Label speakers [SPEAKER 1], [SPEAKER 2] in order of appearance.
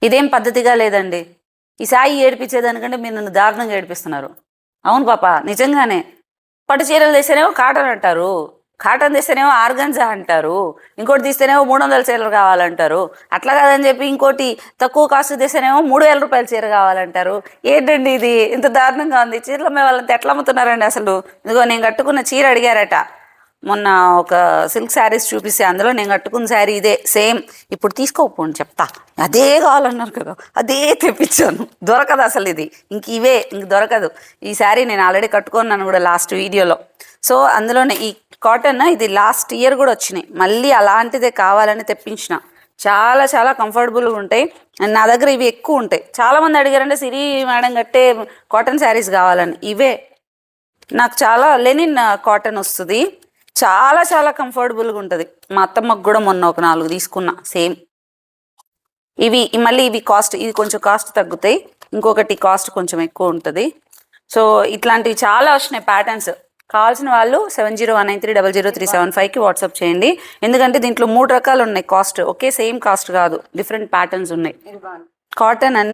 [SPEAKER 1] ఇదేం పద్ధతిగా లేదండి. ఈ సాయి ఏడిపించేదానికంటే మీరు నన్ను దారుణంగా ఏడిపిస్తున్నారు. అవును పాప, నిజంగానే. పట్టు చీరలు తీస్తేనేమో కాటన్ అంటారు, కాటన్ తీస్తేనేమో ఆర్గన్జా అంటారు, ఇంకోటి తీస్తేనేమో 300 చీరలు కావాలంటారు. అట్లా కాదని చెప్పి ఇంకోటి తక్కువ కాస్ట్ తీస్తేనేమో 3000 రూపాయల చీర కావాలంటారు. ఏంటండి ఇది? ఇంత దారుణంగా ఉంది. చీరలు అమ్మే వాళ్ళంతా ఎట్లా అమ్ముతున్నారండి అసలు? ఇదిగో నేను కట్టుకున్న చీర అడిగారట మొన్న, ఒక సిల్క్ శారీస్ చూపిస్తే అందులో నేను కట్టుకున్న శారీ ఇదే సేమ్. ఇప్పుడు తీసుకోకపోండి చెప్తా. అదే కావాలన్నారు కదా, అదే తెప్పించాను. దొరకదు అసలు ఇది, ఇంక దొరకదు. ఈ శారీ నేను ఆల్రెడీ కట్టుకున్నాను కూడా లాస్ట్ వీడియోలో. సో అందులోనే ఈ కాటన్ ఇది లాస్ట్ ఇయర్ కూడా వచ్చినాయి, మళ్ళీ అలాంటిదే కావాలని తెప్పించిన. చాలా చాలా కంఫర్టబుల్గా ఉంటాయి. అండ్ నా దగ్గర ఇవి ఎక్కువ ఉంటాయి. చాలామంది అడిగారంటే సిరి మేడం కట్టే కాటన్ శారీస్ కావాలని. ఇవే నాకు చాలా లెనిన్ కాటన్ వస్తుంది, చాలా చాలా కంఫర్టబుల్గా ఉంటుంది. మా అత్తమ్మకు కూడా మొన్న ఒక 4 తీసుకున్నా సేమ్. మళ్ళీ ఇవి కాస్ట్, ఇది కొంచెం కాస్ట్ తగ్గుతాయి, ఇంకొకటి కాస్ట్ కొంచెం ఎక్కువ ఉంటుంది. సో ఇట్లాంటివి చాలా వచ్చినాయి ప్యాటర్న్స్. కావాల్సిన వాళ్ళు 7019300375కి వాట్సాప్ చేయండి. ఎందుకంటే దీంట్లో 3 రకాలు ఉన్నాయి కాస్ట్, ఒకే సేమ్ కాస్ట్ కాదు, డిఫరెంట్ ప్యాటర్న్స్ ఉన్నాయి. కాటన్